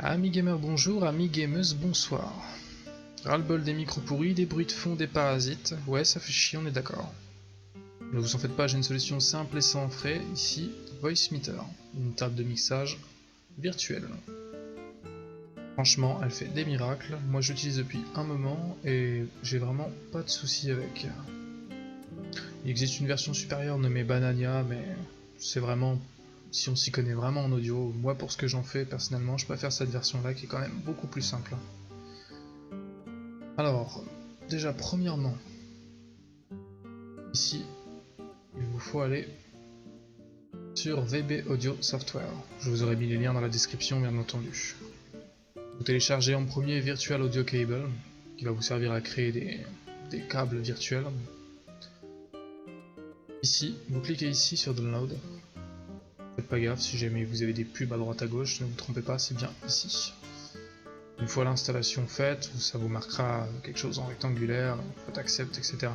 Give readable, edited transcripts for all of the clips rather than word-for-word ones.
Amis gamers bonjour, amis gameuses bonsoir. Ras-le-bol des micros pourris, des bruits de fond, des parasites. Ouais, ça fait chier, on est d'accord. Ne vous en faites pas, j'ai une solution simple et sans frais. Ici, Voicemeeter, une table de mixage virtuelle. Franchement, elle fait des miracles. Moi, je l'utilise depuis un moment et j'ai vraiment pas de soucis avec. Il existe une version supérieure nommée Banania, mais c'est vraiment... Si on s'y connaît vraiment en audio, moi pour ce que j'en fais personnellement, je préfère cette version là qui est quand même beaucoup plus simple. Alors, déjà premièrement, ici, il vous faut aller sur VB Audio Software. Je vous aurai mis les liens dans la description bien entendu. Vous téléchargez en premier Virtual Audio Cable, qui va vous servir à créer des câbles virtuels. Ici, vous cliquez ici sur Download. Faites pas gaffe, si jamais vous avez des pubs à droite à gauche, ne vous trompez pas, c'est bien ici. Une fois l'installation faite, ça vous marquera quelque chose en rectangulaire, faites accept, etc.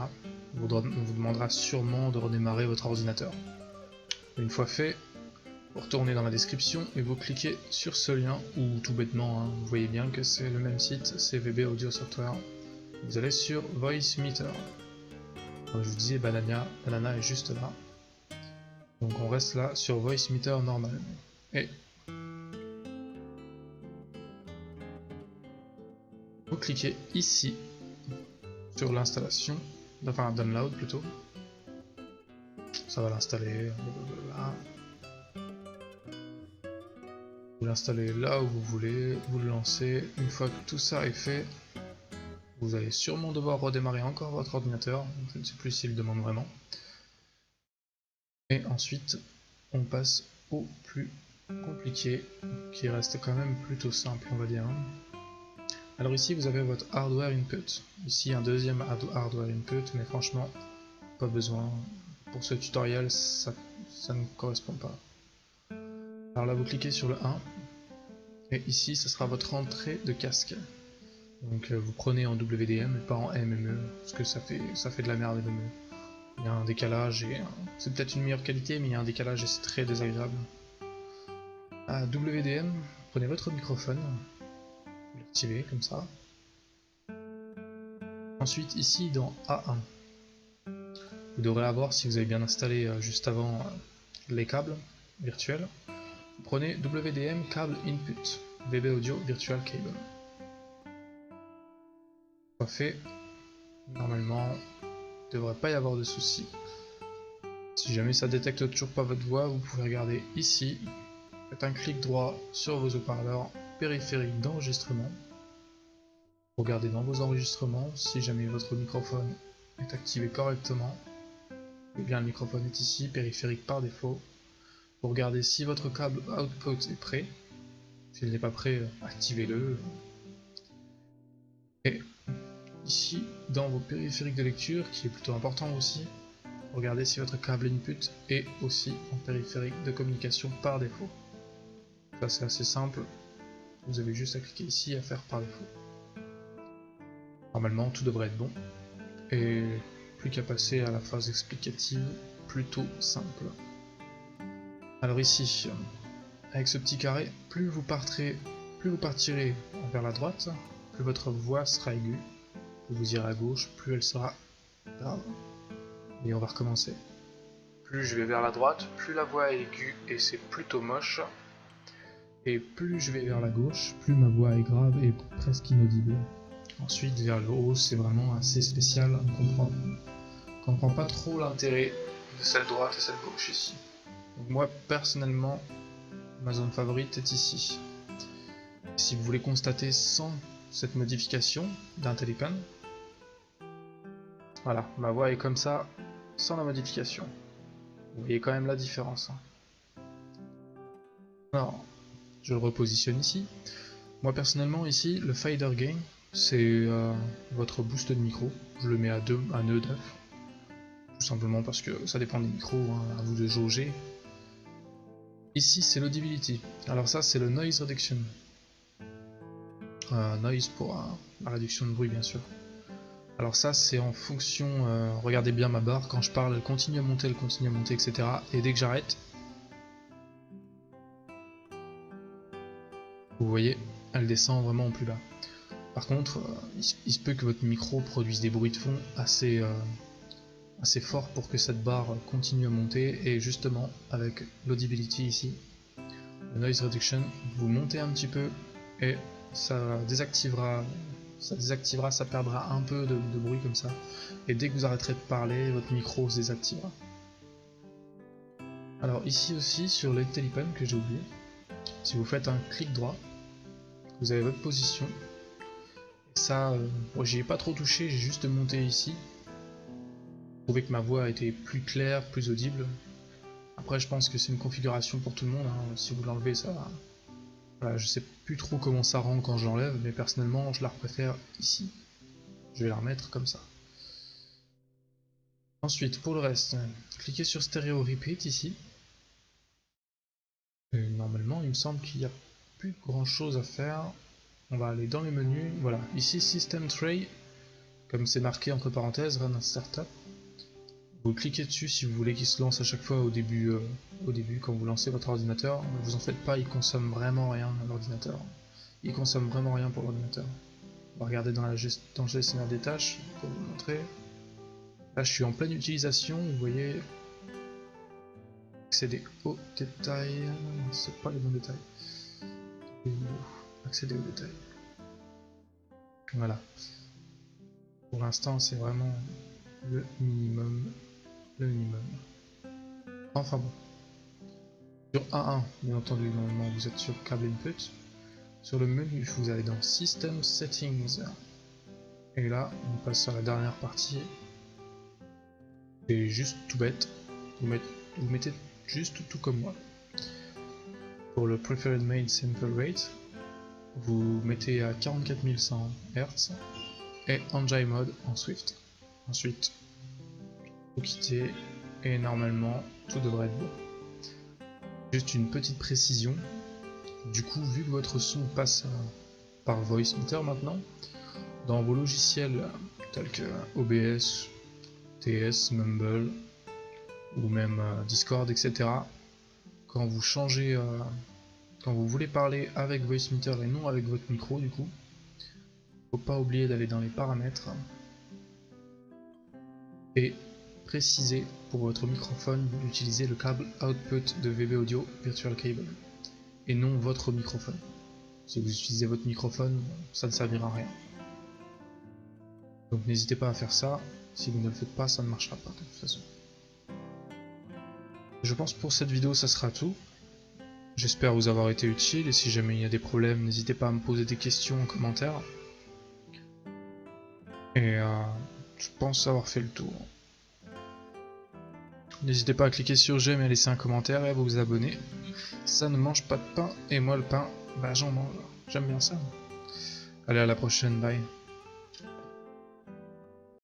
On vous demandera sûrement de redémarrer votre ordinateur. Une fois fait, vous retournez dans la description et vous cliquez sur ce lien, ou tout bêtement, vous voyez bien que c'est le même site, c'est VB Audio Software. Vous allez sur Voicemeeter. Comme je vous disais, Banana est juste là. Donc on reste là sur Voicemeeter normal. Et vous cliquez ici sur l'installation, enfin download plutôt. Ça va l'installer. Vous l'installez là où vous voulez, vous le lancez. Une fois que tout ça est fait, vous allez sûrement devoir redémarrer encore votre ordinateur. Je ne sais plus s'il le demande vraiment. Et ensuite, on passe au plus compliqué, qui reste quand même plutôt simple, on va dire. Alors ici, vous avez votre hardware input. Ici, un deuxième hardware input, mais franchement, pas besoin. Pour ce tutoriel, ça ne correspond pas. Alors là, vous cliquez sur le 1, et ici, ce sera votre entrée de casque. Donc vous prenez en WDM et pas en MME, parce que ça fait de la merde MME. Il y a un décalage et c'est peut-être une meilleure qualité, mais il y a un décalage et c'est très désagréable. À WDM, prenez votre microphone, vous l'activez comme ça. Ensuite ici dans A1, vous devrez avoir, si vous avez bien installé juste avant les câbles virtuels, vous prenez WDM Cable Input, VB Audio Virtual Cable. Fait, normalement, il ne devrait pas y avoir de soucis. Si jamais ça détecte toujours pas votre voix, vous pouvez regarder ici, faites un clic droit sur vos haut-parleurs périphériques d'enregistrement. Regardez dans vos enregistrements, si jamais votre microphone est activé correctement, et bien le microphone est ici, périphérique par défaut. Vous regardez si votre câble output est prêt. S'il n'est pas prêt, activez-le. Et ici, dans vos périphériques de lecture, qui est plutôt important aussi, regardez si votre câble input est aussi en périphérique de communication par défaut. Ça c'est assez simple, vous avez juste à cliquer ici à faire par défaut. Normalement tout devrait être bon, et plus qu'à passer à la phase explicative, plutôt simple. Alors ici, avec ce petit carré, plus vous partirez vers la droite, plus votre voix sera aiguë, plus vous irez à gauche, plus elle sera grave. Et on va recommencer. Plus je vais vers la droite, plus la voix est aiguë et c'est plutôt moche. Et plus je vais vers la gauche, plus ma voix est grave et presque inaudible. Ensuite, vers le haut, c'est vraiment assez spécial, on comprend pas trop l'intérêt de cette droite et cette gauche ici. Donc moi, personnellement, ma zone favorite est ici. Si vous voulez constater sans cette modification d'IntelliPen, voilà, ma voix est comme ça, sans la modification. Vous voyez quand même la différence. Alors, je le repositionne ici. Moi personnellement ici, le fader gain, c'est votre boost de micro. Je le mets à 2, à nœud 9. Tout simplement parce que ça dépend des micros, à vous de jauger. Ici c'est l'audibility. Alors ça c'est le noise reduction. Noise pour la réduction de bruit bien sûr. Alors ça c'est en fonction, regardez bien ma barre, quand je parle elle continue à monter, etc. Et dès que j'arrête, Vous voyez, elle descend vraiment en plus bas. Par contre, il se peut que votre micro produise des bruits de fond assez fort pour que cette barre continue à monter, et justement avec l'audibility ici, le noise reduction, vous montez un petit peu et ça désactivera, ça perdra un peu de bruit comme ça, et dès que vous arrêterez de parler, votre micro se désactivera. Alors ici aussi sur l'IntelliPen que j'ai oublié, si vous faites un clic droit, vous avez votre position. Ça, moi j'y ai pas trop touché, j'ai juste monté ici. Je trouvais que ma voix était plus claire, plus audible. Après je pense que c'est une configuration pour tout le monde, hein. Si vous l'enlevez ça va. Voilà, je sais plus trop comment ça rend quand je l'enlève, mais personnellement je la préfère ici. Je vais la remettre comme ça. Ensuite pour le reste, cliquez sur Stereo Repeat ici. Et normalement il me semble qu'il n'y a plus grand chose à faire. On va aller dans les menus, voilà, ici System Tray, comme c'est marqué entre parenthèses, Run a Startup. Vous cliquez dessus si vous voulez qu'il se lance à chaque fois au début quand vous lancez votre ordinateur. Ne vous en faites pas, il consomme vraiment rien l'ordinateur. Il consomme vraiment rien pour l'ordinateur. On va regarder dans le gestionnaire des tâches pour vous montrer. Là je suis en pleine utilisation, vous voyez. Accéder aux détails, c'est pas les bons détails. Accéder aux détails. Voilà. Pour l'instant c'est vraiment le minimum. Enfin bon. Sur A1, bien entendu, normalement vous êtes sur câble input. Sur le menu, vous allez dans System Settings. Et là, on passe à la dernière partie. C'est juste tout bête. Vous mettez juste tout comme moi. Pour le Preferred Made Sample Rate, vous mettez à 44100 Hz et Enjoy Mode en Swift. Ensuite, vous quittez et normalement tout devrait être bon. Juste une petite précision, du coup vu que votre son passe par Voicemeeter maintenant, dans vos logiciels tels que OBS, TS, Mumble ou même Discord, etc., quand vous changez, quand vous voulez parler avec Voicemeeter et non avec votre micro, du coup, faut pas oublier d'aller dans les paramètres et préciser pour votre microphone d'utiliser le câble output de VB Audio Virtual Cable et non votre microphone. Si vous utilisez votre microphone, ça ne servira à rien. Donc n'hésitez pas à faire ça, si vous ne le faites pas, ça ne marchera pas de toute façon. Je pense pour cette vidéo ça sera tout. J'espère vous avoir été utile, et si jamais il y a des problèmes, n'hésitez pas à me poser des questions en commentaire. Et je pense avoir fait le tour. N'hésitez pas à cliquer sur j'aime et à laisser un commentaire et à vous abonner. Ça ne mange pas de pain, et moi le pain, bah j'en mange. J'aime bien ça. Allez, à la prochaine, bye.